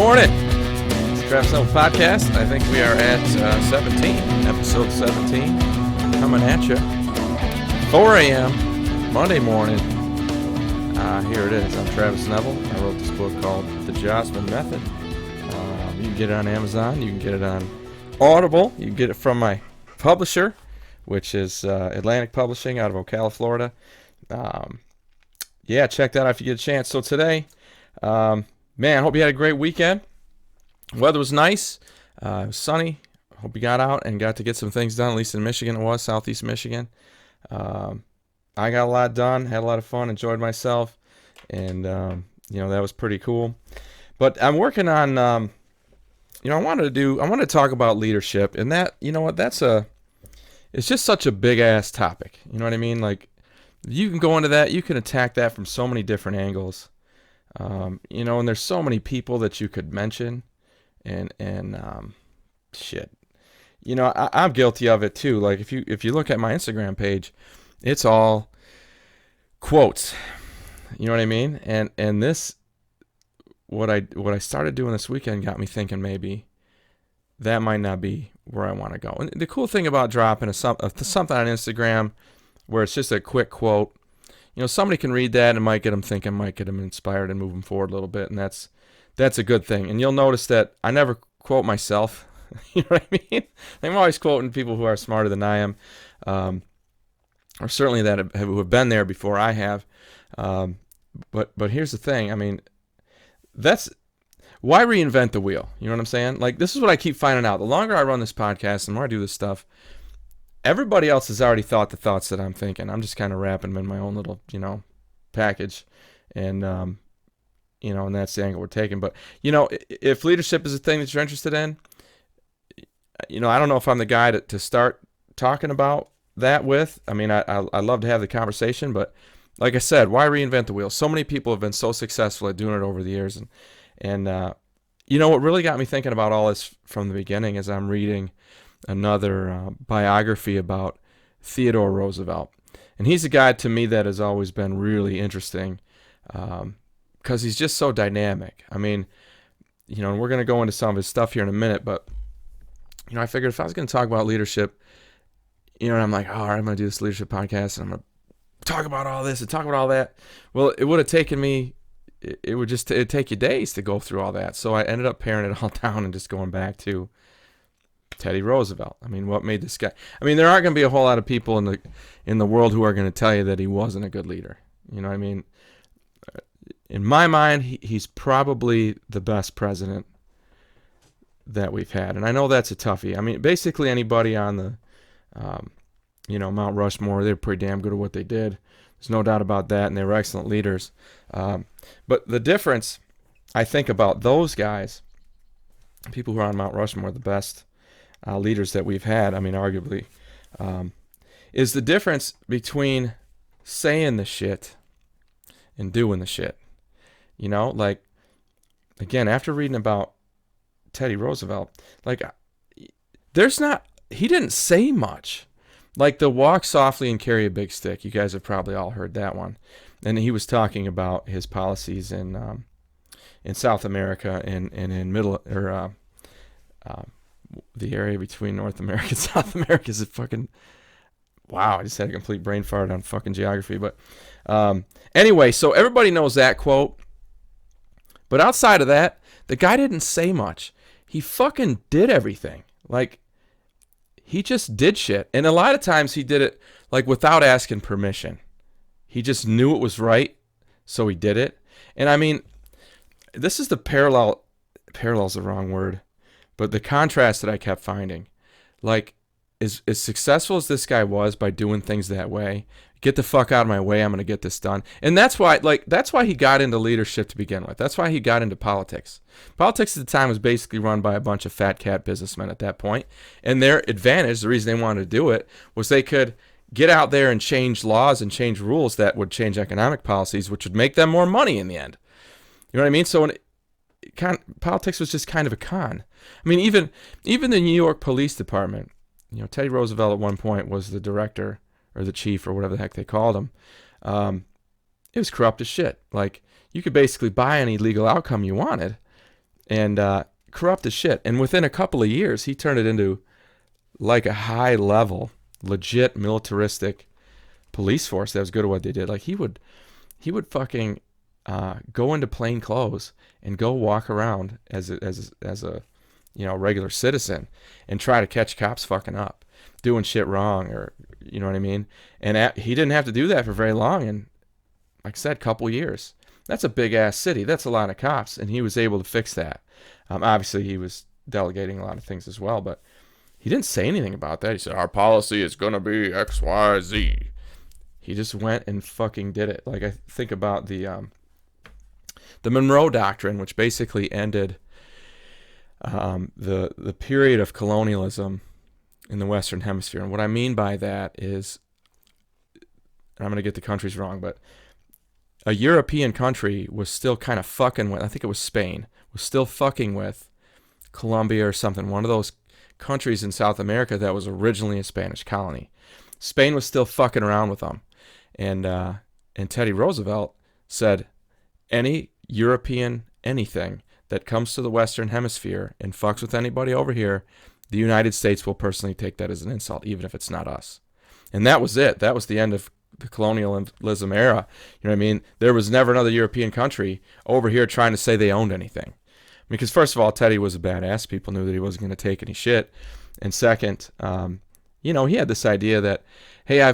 morning. It's the Draft Zone Podcast. I think we are at episode 17, coming at you. 4 a.m. Monday morning. Here it is. I'm Travis Neville. I wrote this book called The Jossman Method. You can get it on Amazon. You can get it on Audible. You can get it from my publisher, which is Atlantic Publishing out of Ocala, Florida. Yeah, check that out if you get a chance. So today, man, hope you had a great weekend. Weather was nice. It was sunny. Hope you got out and got to get some things done, at least in Michigan it was, southeast Michigan. I got a lot done, had a lot of fun, enjoyed myself, and, that was pretty cool. But I'm working on, I wanted to talk about leadership, and that, it's just such a big-ass topic. You know what I mean? Like, you can go into that, you can attack that from so many different angles. And there's so many people that you could mention, and shit. I'm guilty of it too. Like if you look at my Instagram page, it's all quotes. You know what I mean? And this, what I started doing this weekend got me thinking maybe that might not be where I want to go. And the cool thing about dropping something on Instagram where it's just a quick quote, somebody can read that and it might get them thinking, might get them inspired and move them forward a little bit, and that's a good thing. And you'll notice that I never quote myself. You know what I mean? I'm always quoting people who are smarter than I am, or certainly who have been there before I have. But here's the thing. I mean, that's why reinvent the wheel. You know what I'm saying? Like, this is what I keep finding out. The longer I run this podcast and the more I do this stuff, everybody else has already thought the thoughts that I'm thinking. I'm just kind of wrapping them in my own little, package. And, and that's the angle we're taking. But, if leadership is a thing that you're interested in, I don't know if I'm the guy to start talking about that with. I mean, I love to have the conversation, but like I said, why reinvent the wheel? So many people have been so successful at doing it over the years. And what really got me thinking about all this from the beginning is I'm reading another biography about Theodore Roosevelt. And he's a guy to me that has always been really interesting because he's just so dynamic. I mean, and we're going to go into some of his stuff here in a minute, but, I figured if I was going to talk about leadership, and I'm like, all right, I'm going to do this leadership podcast and I'm going to talk about all this and talk about all that. Well, it would have taken me, it'd take you days to go through all that. So I ended up paring it all down and just going back to Teddy Roosevelt. I mean, what made this guy? I mean, there aren't going to be a whole lot of people in the world who are going to tell you that he wasn't a good leader. You know what I mean? In my mind, he's probably the best president that we've had. And I know that's a toughie. I mean, basically anybody on the, Mount Rushmore, they're pretty damn good at what they did. There's no doubt about that, and they were excellent leaders. But the difference, I think, about those guys, people who are on Mount Rushmore, the best leaders that we've had, I mean, arguably, is the difference between saying the shit and doing the shit. Like, again, after reading about Teddy Roosevelt, like, he didn't say much. Like the walk softly and carry a big stick. You guys have probably all heard that one. And he was talking about his policies in South America and in middle, or the area between North America and South America is a fucking, wow, I just had a complete brain fart on fucking geography. But anyway, so everybody knows that quote. But outside of that, the guy didn't say much. He fucking did everything. Like, he just did shit. And a lot of times he did it, like, without asking permission. He just knew it was right, so he did it. And, I mean, this is the parallel's the wrong word, but the contrast that I kept finding. Like, as successful as this guy was by doing things that way, get the fuck out of my way, I'm going to get this done. And that's why he got into leadership to begin with. That's why he got into politics. Politics at the time was basically run by a bunch of fat cat businessmen at that point. And their advantage, the reason they wanted to do it, was they could get out there and change laws and change rules that would change economic policies, which would make them more money in the end. You know what I mean? So politics was just kind of a con. I mean, even the New York Police Department, Teddy Roosevelt at one point was the director or the chief or whatever the heck they called him. It was corrupt as shit. Like, you could basically buy any legal outcome you wanted, and corrupt as shit. And within a couple of years, he turned it into like a high level, legit militaristic police force that was good at what they did. Like he would fucking go into plain clothes and go walk around as a regular citizen and try to catch cops fucking up, doing shit wrong, or you know what I mean. And he didn't have to do that for very long. And like I said, couple years. That's a big ass city. That's a lot of cops, and he was able to fix that. Obviously, he was delegating a lot of things as well, but he didn't say anything about that. He said our policy is gonna be X, Y, Z. He just went and fucking did it. Like I think about the Monroe Doctrine, which basically ended the period of colonialism in the Western Hemisphere. And what I mean by that is, and I'm going to get the countries wrong, but a European country was still kind of fucking with, I think it was Spain, was still fucking with Colombia or something, one of those countries in South America that was originally a Spanish colony. Spain was still fucking around with them. And Teddy Roosevelt said, any European anything that comes to the Western Hemisphere and fucks with anybody over here, the United States will personally take that as an insult, even if it's not us. And that was it. That was the end of the colonialism era. You know what I mean? There was never another European country over here trying to say they owned anything. Because first of all, Teddy was a badass. People knew that he wasn't going to take any shit. And second, he had this idea that, hey,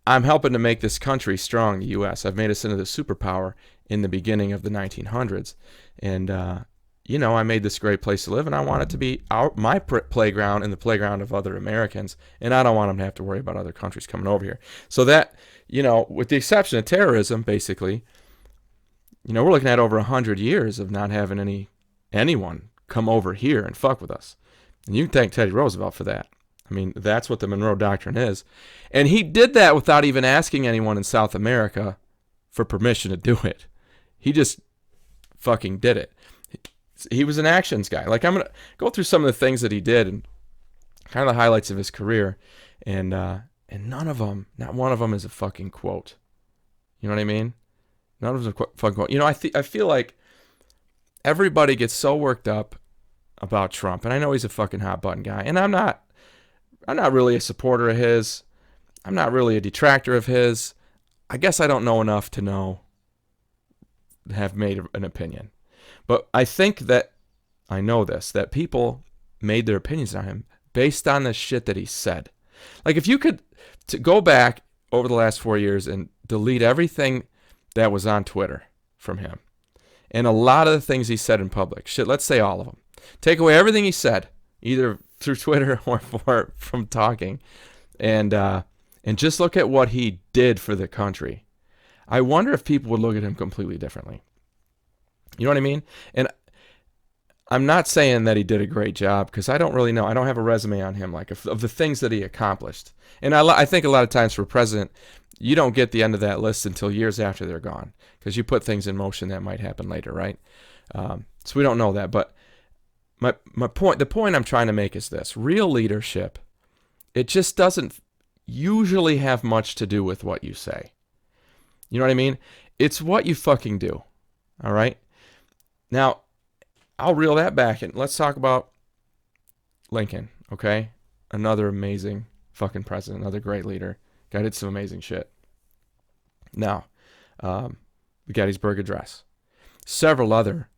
I'm helping to make this country strong, the U.S. I've made us into the superpower in the beginning of the 1900s. And, I made this great place to live, and I want it to be my playground and the playground of other Americans. And I don't want them to have to worry about other countries coming over here. So that, with the exception of terrorism, basically, we're looking at over 100 years of not having anyone come over here and fuck with us. And you can thank Teddy Roosevelt for that. I mean, that's what the Monroe Doctrine is. And he did that without even asking anyone in South America for permission to do it. He just fucking did it. He was an actions guy. Like, I'm going to go through some of the things that he did and kind of the highlights of his career. And none of them, not one of them is a fucking quote. You know what I mean? None of them is a fucking quote. I feel like everybody gets so worked up about Trump. And I know he's a fucking hot button guy. And I'm not really a supporter of his. I'm not really a detractor of his. I guess I don't know enough to have made an opinion. But I think that I know this, that people made their opinions on him based on the shit that he said. Like, if you could go back over the last 4 years and delete everything that was on Twitter from him, and a lot of the things he said in public, shit, let's say all of them, take away everything he said, either through Twitter or from talking, and just look at what he did for the country, I wonder if people would look at him completely differently. You know what I mean? And I'm not saying that he did a great job, because I don't really know. I don't have a resume on him, like, of the things that he accomplished. And I think a lot of times for president, you don't get the end of that list until years after they're gone, because you put things in motion that might happen later, right? So we don't know that. But the point I'm trying to make is this: real leadership, it just doesn't usually have much to do with what you say. You know what I mean? It's what you fucking do. All right? Now, I'll reel that back and let's talk about Lincoln, okay? Another amazing fucking president, another great leader. Guy did some amazing shit. Now, the Gettysburg Address. Several other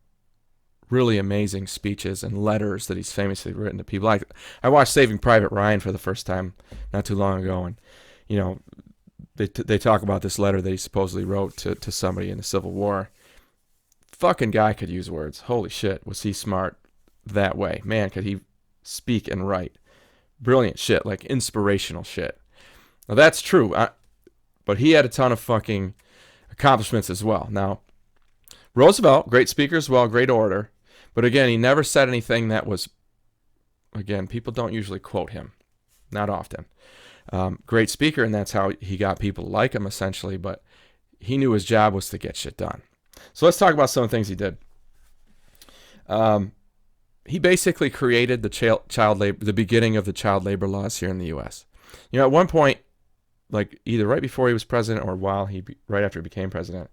really amazing speeches and letters that he's famously written to people. I watched Saving Private Ryan for the first time not too long ago, and, they talk about this letter that he supposedly wrote to somebody in the Civil War. Fucking guy could use words. Holy shit, was he smart that way. Man, could he speak and write. Brilliant shit, like inspirational shit. Now, that's true, but he had a ton of fucking accomplishments as well. Now, Roosevelt, great speaker as well, great orator, but again, he never said anything that was, again, people don't usually quote him. Not often. Great speaker, and that's how he got people to like him, essentially, but he knew his job was to get shit done. So let's talk about some of the things he did. He basically created the beginning of the child labor laws here in the U.S. At one point, like either right before he was president or right after he became president,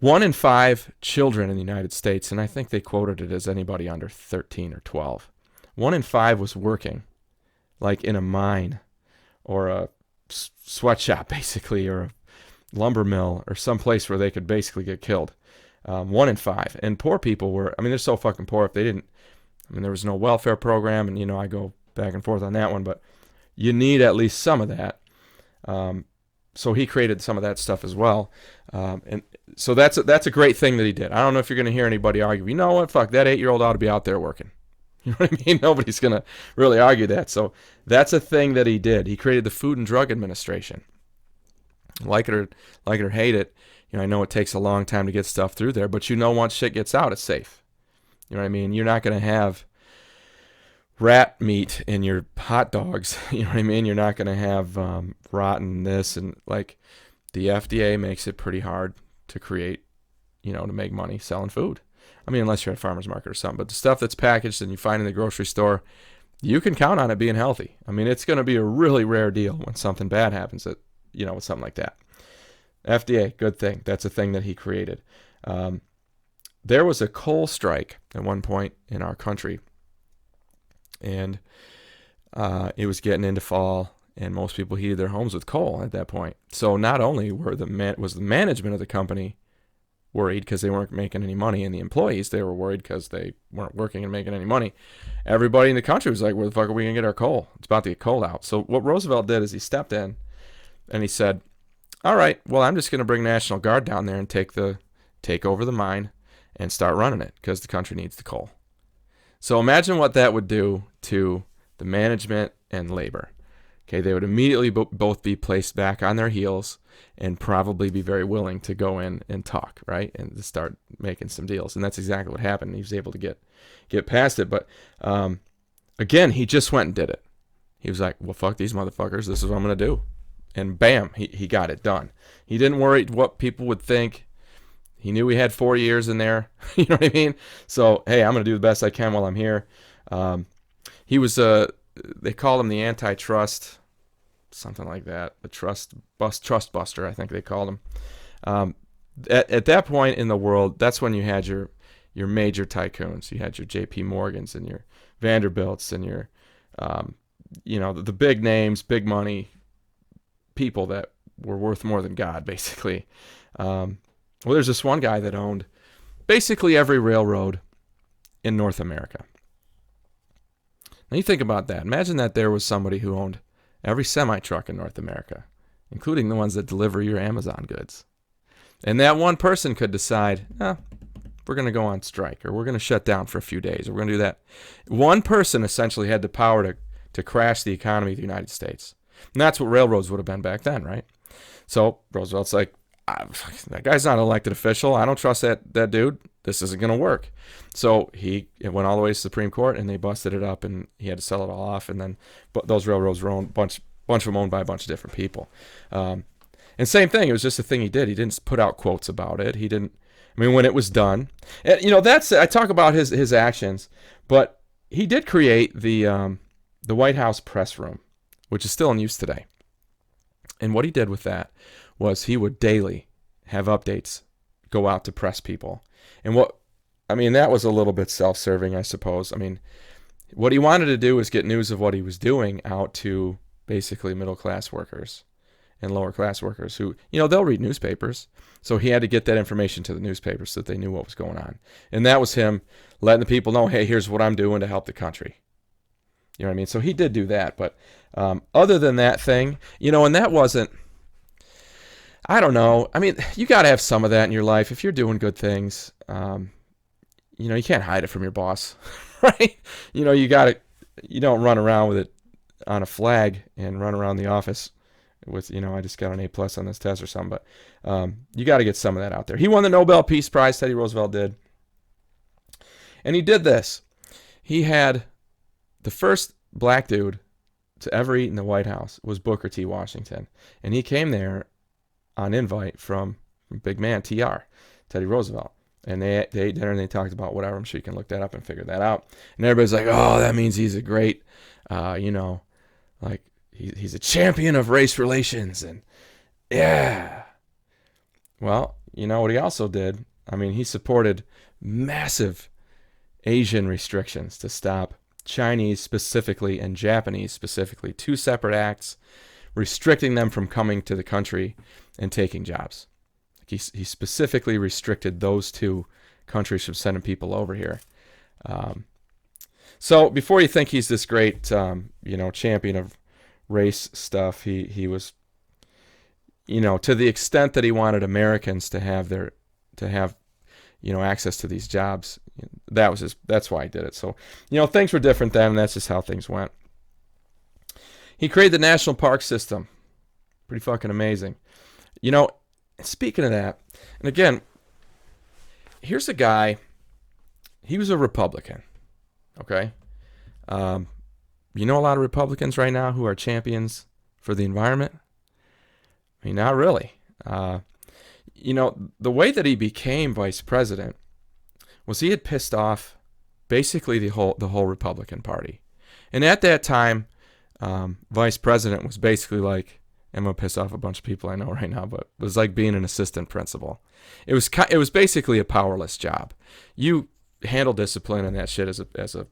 1 in 5 children in the United States, and I think they quoted it as anybody under 13 or 12, 1 in 5 was working, like in a mine or a sweatshop, basically, or a lumber mill or some place where they could basically get killed. 1 in 5. And poor people were, I mean, they're so fucking poor. If they didn't, I mean, there was no welfare program, and, I go back and forth on that one, but you need at least some of that. So he created some of that stuff as well. And so that's a great thing that he did. I don't know if you're going to hear anybody argue, you know what, fuck, that 8-year-old ought to be out there working. You know what I mean? Nobody's going to really argue that. So that's a thing that he did. He created the Food and Drug Administration. Like it or hate it, I know it takes a long time to get stuff through there, but once shit gets out, it's safe. You know what I mean? You're not going to have rat meat in your hot dogs. You know what I mean? You're not going to have rotten this, and like the FDA makes it pretty hard to create, to make money selling food. I mean, unless you're at a farmer's market or something, but the stuff that's packaged and you find in the grocery store, you can count on it being healthy. I mean, it's going to be a really rare deal when something bad happens with something like that. FDA, good thing. That's a thing that he created. There was a coal strike at one point in our country, and it was getting into fall, and most people heated their homes with coal at that point. So not only was the management of the company worried because they weren't making any money, and the employees, they were worried because they weren't working and making any money. Everybody in the country was like, where the fuck are we going to get our coal? It's about to get cold out. So what Roosevelt did is he stepped in and he said, all right, well, I'm just going to bring National Guard down there and take over the mine and start running it because the country needs the coal. So imagine what that would do to the management and labor. Okay, they would immediately both be placed back on their heels and probably be very willing to go in and talk, right, and to start making some deals. And that's exactly what happened. He was able to get past it. But again, he just went and did it. He was like, well, fuck these motherfuckers. This is what I'm going to do. And bam, he got it done. He didn't worry what people would think. He knew he had 4 years in there. You know what I mean? So, hey, I'm going to do the best I can while I'm here. He was, they called him the antitrust, something like that. The trust buster, I think they called him. At that point in the world, that's when you had your major tycoons. You had your J.P. Morgans and your Vanderbilts and your, the big names, big money people that were worth more than God, basically. Well, there's this one guy that owned basically every railroad in North America. Now you think about that. Imagine that there was somebody who owned every semi-truck in North America, including the ones that deliver your Amazon goods. And that one person could decide, we're going to go on strike, or we're going to shut down for a few days, or we're going to do that. One person essentially had the power to crash the economy of the United States. And that's what railroads would have been back then, right? So Roosevelt's like, that guy's not an elected official. I don't trust that dude. This isn't going to work. So it went all the way to the Supreme Court, and they busted it up, and he had to sell it all off. And then those railroads were owned, bunch of them owned by a bunch of different people. And same thing, it was just a thing he did. He didn't put out quotes about it. He didn't, when it was done. And, I talk about his actions, but he did create the White House press room, which is still in use today. And what he did with that was he would daily have updates go out to press people. And that was a little bit self-serving, I suppose. What he wanted to do was get news of what he was doing out to basically middle-class workers and lower-class workers who, they'll read newspapers. So he had to get that information to the newspapers so that they knew what was going on. And that was him letting the people know, hey, here's what I'm doing to help the country. You know what I mean? So he did do that. But other than that thing, and that wasn't, I don't know. You got to have some of that in your life. If you're doing good things, you can't hide it from your boss, right? You don't run around with it on a flag and run around the office with, I just got an A+ on this test or something. But you got to get some of that out there. He won the Nobel Peace Prize, Teddy Roosevelt did. And he did this. He had the first black dude to ever eat in the White House was Booker T. Washington. And he came there on invite from big man TR, Teddy Roosevelt. And they ate dinner and they talked about whatever. I'm sure you can look that up and figure that out. And everybody's like, oh, that means he's a great, he's a champion of race relations. And yeah. Well, You know what he also did? I mean, he supported massive Asian restrictions to stop Chinese specifically and Japanese specifically, two separate acts restricting them from coming to the country and taking jobs. He specifically restricted those two countries from sending people over here. So before you think he's this great, champion of race stuff, he was, to the extent that he wanted Americans to have access to these jobs. That's why he did it. So, things were different then, and that's just how things went. He created the national park system. Pretty fucking amazing. Speaking of that, and again, here's a guy, he was a Republican, okay? A lot of Republicans right now who are champions for the environment? I mean, not really. The way that he became vice president was he had pissed off basically the whole Republican Party. And at that time, vice president was basically like, I'm going to piss off a bunch of people I know right now, but it was like being an assistant principal. It was basically a powerless job. You handle discipline and that shit as a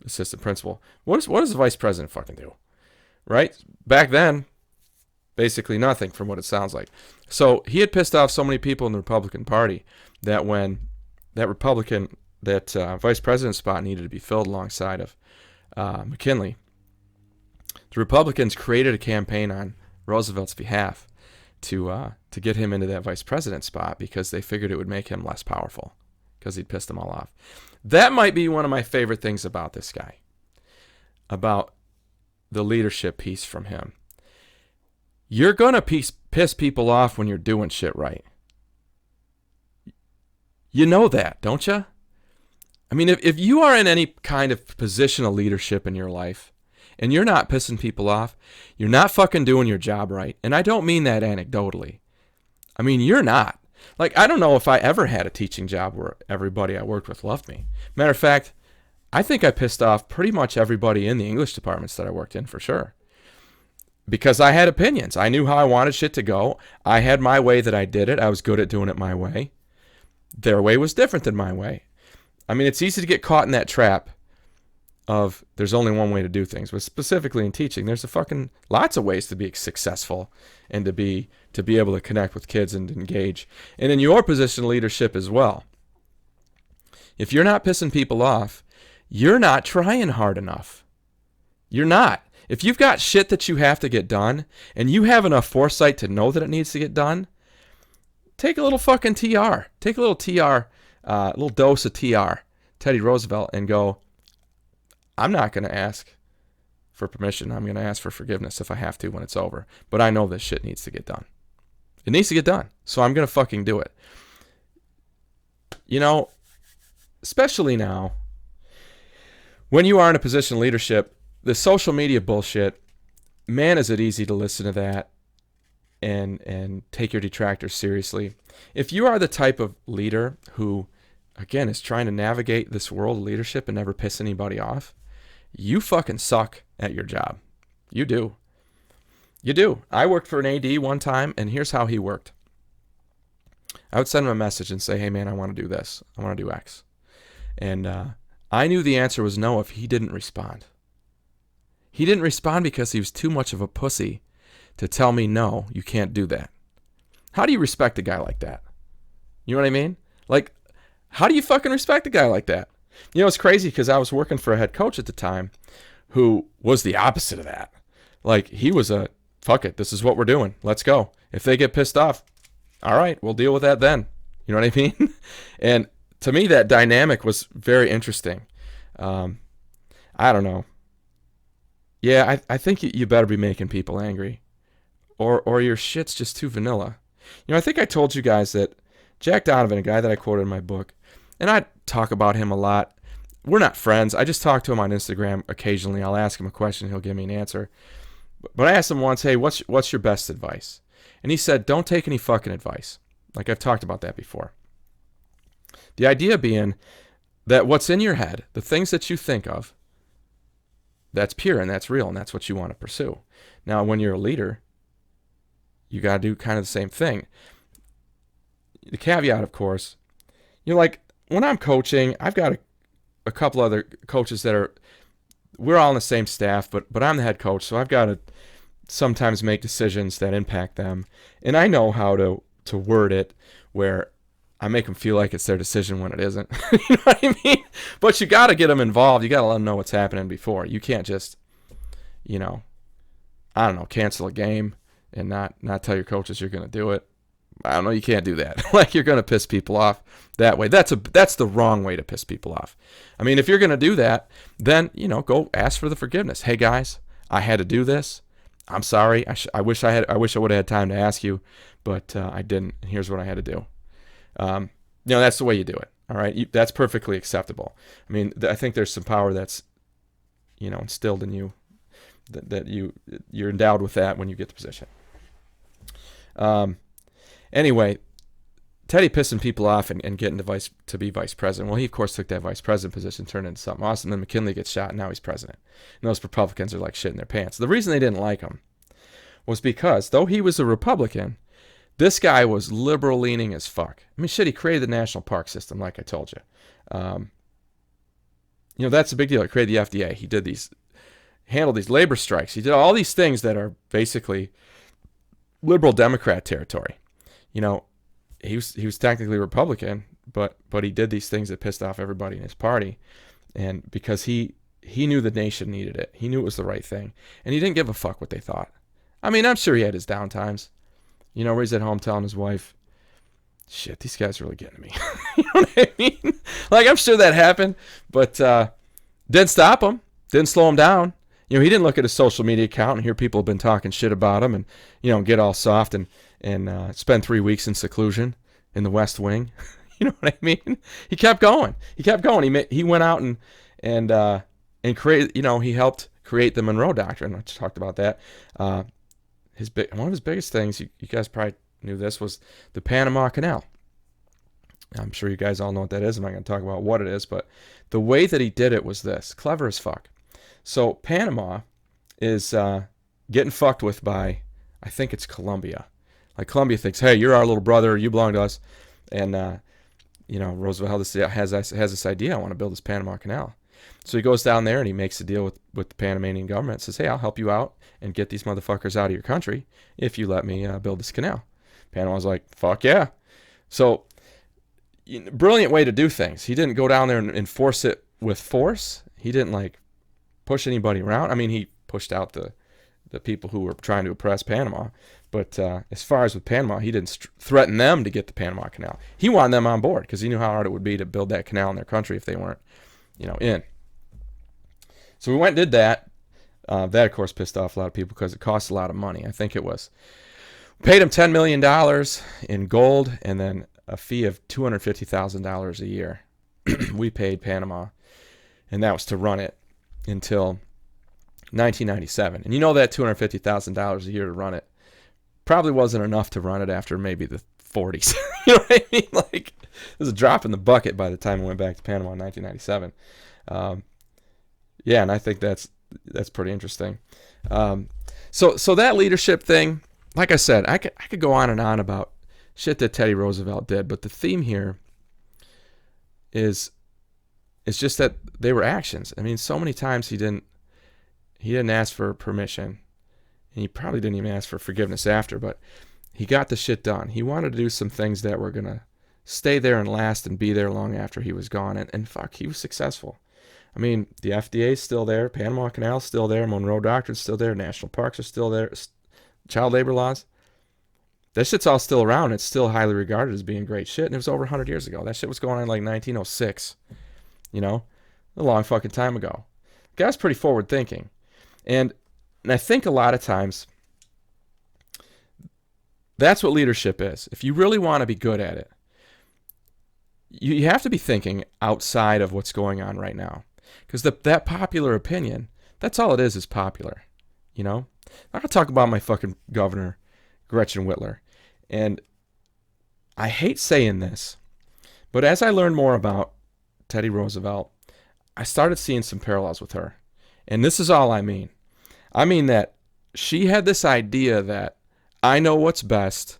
assistant principal. What does the vice president fucking do? Right? Back then, basically nothing from what it sounds like. So he had pissed off so many people in the Republican Party that when that vice president spot needed to be filled alongside of McKinley, the Republicans created a campaign on Roosevelt's behalf to get him into that vice president spot because they figured it would make him less powerful because he'd pissed them all off. That might be one of my favorite things about this guy, about the leadership piece from him. You're going to piss people off when you're doing shit right. You know that, don't you? I mean, if you are in any kind of position of leadership in your life and you're not pissing people off, you're not fucking doing your job right. And I don't mean that anecdotally. I mean, you're not. Like, I don't know if I ever had a teaching job where everybody I worked with loved me. Matter of fact, I think I pissed off pretty much everybody in the English departments that I worked in for sure. Because I had opinions. I knew how I wanted shit to go. I had my way that I did it. I was good at doing it my way. Their way was different than my way. I mean, it's easy to get caught in that trap of there's only one way to do things. But specifically in teaching, there's lots of ways to be successful and to be able to connect with kids and engage. And in your position of leadership as well. If you're not pissing people off, you're not trying hard enough. You're not. If you've got shit that you have to get done and you have enough foresight to know that it needs to get done, take a little fucking TR. Take a little TR, a little dose of TR, Teddy Roosevelt, and go, I'm not going to ask for permission. I'm going to ask for forgiveness if I have to when it's over. But I know this shit needs to get done. It needs to get done. So I'm going to fucking do it. Especially now, when you are in a position of leadership, the social media bullshit, man, is it easy to listen to that and take your detractors seriously. If you are the type of leader who, again, is trying to navigate this world of leadership and never piss anybody off, you fucking suck at your job. You do. You do. I worked for an AD one time, and here's how he worked. I would send him a message and say, hey, man, I want to do this. I want to do X. And I knew the answer was no if he didn't respond. He didn't respond because he was too much of a pussy to tell me, no, you can't do that. How do you respect a guy like that? You know what I mean? Like, how do you fucking respect a guy like that? It's crazy because I was working for a head coach at the time who was the opposite of that. Like, he was fuck it, this is what we're doing. Let's go. If they get pissed off, all right, we'll deal with that then. You know what I mean? And to me, that dynamic was very interesting. I don't know. Yeah, I think you better be making people angry. Or your shit's just too vanilla. I think I told you guys that Jack Donovan, a guy that I quoted in my book, and I talk about him a lot. We're not friends. I just talk to him on Instagram occasionally. I'll ask him a question. He'll give me an answer. But I asked him once, hey, what's your best advice? And he said, don't take any fucking advice. Like, I've talked about that before. The idea being that what's in your head, the things that you think of, that's pure and that's real and that's what you want to pursue. Now, when you're a leader, you got to do kind of the same thing. the caveat, of course, like when I'm coaching, I've got a couple other coaches we're all on the same staff, but I'm the head coach, so I've got to sometimes make decisions that impact them. And I know how to word it where I make them feel like it's their decision when it isn't. You know what I mean? But you got to get them involved. You got to let them know what's happening before. You can't just, cancel a game and not tell your coaches you're going to do it. I don't know. You can't do that. Like, you're going to piss people off that way. That's the wrong way to piss people off. I mean, if you're going to do that, then, go ask for the forgiveness. Hey guys, I had to do this. I'm sorry. I wish I would have had time to ask you, but I didn't. And here's what I had to do. That's the way you do it. All right. That's perfectly acceptable. I mean, I think there's some power that's, instilled in you that you're endowed with that when you get the position. Anyway, Teddy pissing people off and getting to be vice president. Well, he, of course, took that vice president position, turned into something awesome. Then McKinley gets shot, and now he's president. And those Republicans are like shit in their pants. The reason they didn't like him was because, though he was a Republican, this guy was liberal-leaning as fuck. I mean, shit, he created the national park system, like I told you. That's a big deal. He created the FDA. He handled these labor strikes. He did all these things that are basically liberal Democrat territory. He was technically Republican, but he did these things that pissed off everybody in his party, and because he knew the nation needed it, he knew it was the right thing, and he didn't give a fuck what they thought. I mean, I'm sure he had his downtimes, where he's at home telling his wife, "Shit, these guys are really getting to me." You know what I mean? Like, I'm sure that happened, but didn't stop him, didn't slow him down. He didn't look at his social media account and hear people have been talking shit about him, and get all soft and spend 3 weeks in seclusion in the West Wing. You know what I mean? He kept going. He went out and create. He helped create the Monroe Doctrine. I talked about that. One of his biggest things, you guys probably knew this, was the Panama Canal. I'm sure you guys all know what that is. I'm not going to talk about what it is, but the way that he did it was this. Clever as fuck. So Panama is getting fucked with by, I think it's Colombia. Like, Colombia thinks, hey, you're our little brother, you belong to us. And, Roosevelt has this idea, I want to build this Panama Canal. So he goes down there and he makes a deal with the Panamanian government. Says, hey, I'll help you out and get these motherfuckers out of your country if you let me build this canal. Panama's like, fuck yeah. So, brilliant way to do things. He didn't go down there and enforce it with force. He didn't, push anybody around. I mean, he pushed out the people who were trying to oppress Panama. But as far as with Panama, he didn't threaten them to get the Panama Canal. He wanted them on board because he knew how hard it would be to build that canal in their country if they weren't, in. So we went and did that. That, of course, pissed off a lot of people because it cost a lot of money. I think it was, paid him $10 million in gold and then a fee of $250,000 a year. We paid Panama, and that was to run it until 1997. And that $250,000 a year to run it probably wasn't enough to run it after maybe the 40s. You know what I mean? Like, it was a drop in the bucket by the time we went back to Panama in 1997. And I think that's pretty interesting. So that leadership thing, like I said, I could go on and on about shit that Teddy Roosevelt did, but the theme here is just that they were actions. I mean, so many times he didn't ask for permission, and he probably didn't even ask for forgiveness after, but he got the shit done. He wanted to do some things that were going to stay there and last and be there long after he was gone, and fuck, he was successful. I mean, the FDA's still there, Panama Canal's still there, Monroe Doctrine's still there, national parks are still there, child labor laws. That shit's all still around. It's still highly regarded as being great shit, and it was over 100 years ago. That shit was going on in 1906. A long fucking time ago. The guy's pretty forward thinking. And I think a lot of times that's what leadership is. If you really want to be good at it, you have to be thinking outside of what's going on right now. Because that popular opinion, that's all it is popular. I'm not going to talk about my fucking governor, Gretchen Whitler. And I hate saying this, but as I learned more about Teddy Roosevelt, I started seeing some parallels with her. And this is all I mean. I mean that she had this idea that I know what's best,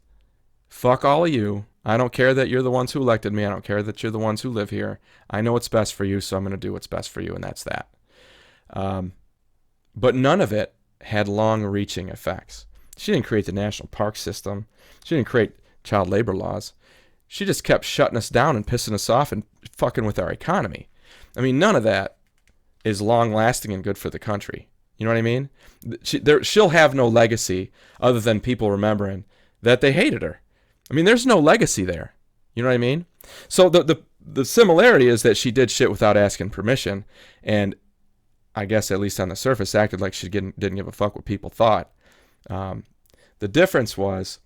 fuck all of you, I don't care that you're the ones who elected me. I don't care that you're the ones who live here. I know what's best for you, so I'm going to do what's best for you, and that's that. But none of it had long-reaching effects. She didn't create the national park system. She didn't create child labor laws. She just kept shutting us down and pissing us off and fucking with our economy. I mean, none of that is long-lasting and good for the country. You know what I mean? She'll have no legacy other than people remembering that they hated her. I mean, there's no legacy there. You know what I mean? So the similarity is that she did shit without asking permission, and I guess at least on the surface acted like she didn't give a fuck what people thought. The difference was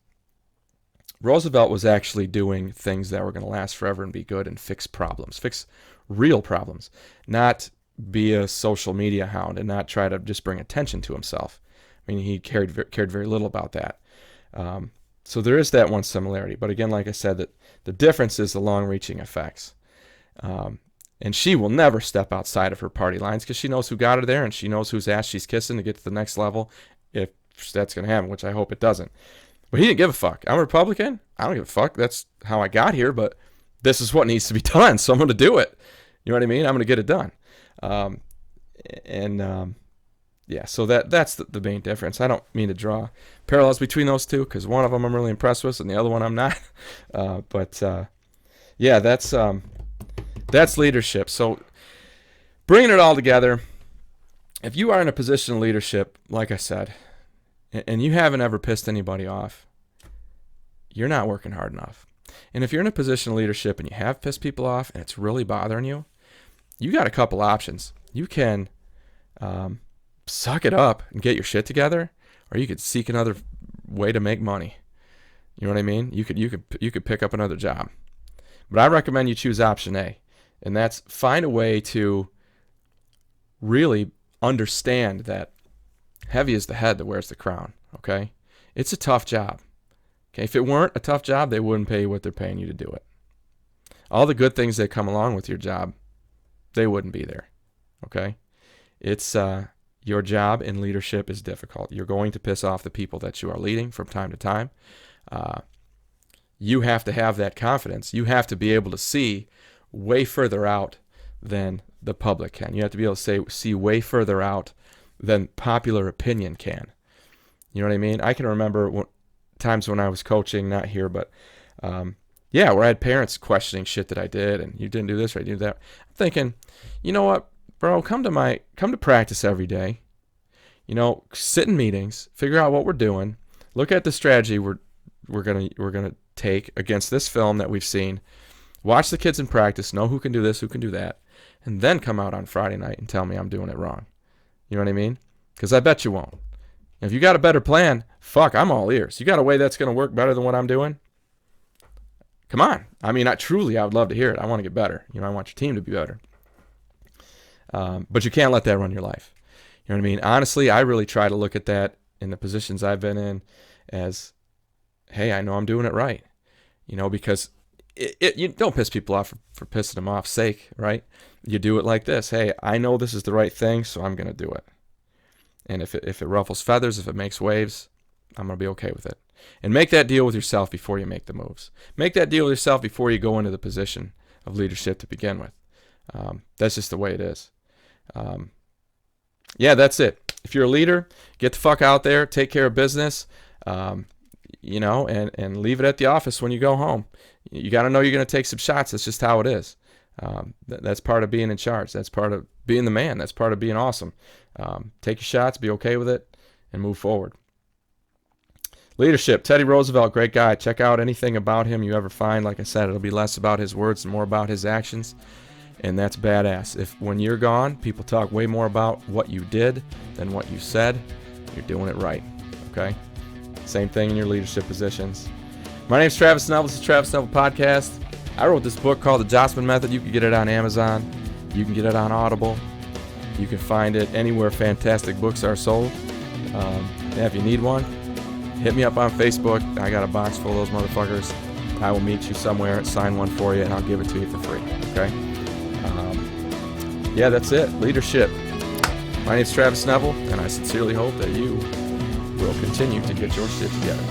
Roosevelt was actually doing things that were going to last forever and be good and fix problems, fix real problems, not be a social media hound and not try to just bring attention to himself. I mean, he cared very little about that. So there is that one similarity. But again, like I said, that the difference is the long-reaching effects. And she will never step outside of her party lines because she knows who got her there and she knows whose ass she's kissing to get to the next level, if that's going to happen, which I hope it doesn't. But he didn't give a fuck. I'm a Republican. I don't give a fuck. That's how I got here, but this is what needs to be done, so I'm going to do it. You know what I mean? I'm going to get it done. Yeah, so that's the main difference. I don't mean to draw parallels between those two because one of them I'm really impressed with and the other one I'm not. Yeah, that's leadership. So bringing it all together, if you are in a position of leadership, like I said, and you haven't ever pissed anybody off, you're not working hard enough. And if you're in a position of leadership and you have pissed people off and it's really bothering you, you got a couple options. You can suck it up and get your shit together, or you could seek another way to make money. You know what I mean? You could pick up another job. But I recommend you choose option A, and that's find a way to really understand that heavy is the head that wears the crown, okay? It's a tough job. Okay, if it weren't a tough job, they wouldn't pay you what they're paying you to do it. All the good things that come along with your job, they wouldn't be there, okay? It's your job in leadership is difficult. You're going to piss off the people that you are leading from time to time. You have to have that confidence. You have to be able to see way further out than the public can. You have to be able to see way further out than popular opinion can. You know what I mean? I can remember times when I was coaching, not here, but where I had parents questioning shit that I did, and you didn't do this or you did that. I'm thinking, you know what, bro, come to practice every day. You know, sit in meetings, figure out what we're doing, look at the strategy we're gonna take against this film that we've seen. Watch the kids in practice, know who can do this, who can do that, and then come out on Friday night and tell me I'm doing it wrong. You know what I mean? Because I bet you won't. If you got a better plan, fuck, I'm all ears. You got a way that's going to work better than what I'm doing? Come on. I mean, I would love to hear it. I want to get better. You know, I want your team to be better. But you can't let that run your life. You know what I mean? Honestly, I really try to look at that in the positions I've been in as, hey, I know I'm doing it right. You know, because you don't piss people off for pissing them off sake, right? You do it like this. Hey, I know this is the right thing, so I'm going to do it. And if it ruffles feathers, if it makes waves, I'm going to be okay with it. And make that deal with yourself before you make the moves. Make that deal with yourself before you go into the position of leadership to begin with. That's just the way it is. That's it. If you're a leader, get the fuck out there, take care of business, and leave it at the office when you go home. You got to know you're going to take some shots. That's just how it is. That's part of being in charge. That's part of being the man. That's part of being awesome. Take your shots, be okay with it, and move forward. Leadership, Teddy Roosevelt, great guy. Check out anything about him you ever find. Like I said, it'll be less about his words and more about his actions, and that's badass. If when you're gone, people talk way more about what you did than what you said, you're doing it right, okay? Same thing in your leadership positions. My name's Travis Neville. This is Travis Neville Podcast. I wrote this book called The Jossman Method. You can get it on Amazon. You can get it on Audible. You can find it anywhere fantastic books are sold. If you need one, hit me up on Facebook. I got a box full of those motherfuckers. I will meet you somewhere, sign one for you, and I'll give it to you for free. Okay? That's it. Leadership. My name's Travis Neville, and I sincerely hope that you will continue to get your shit together.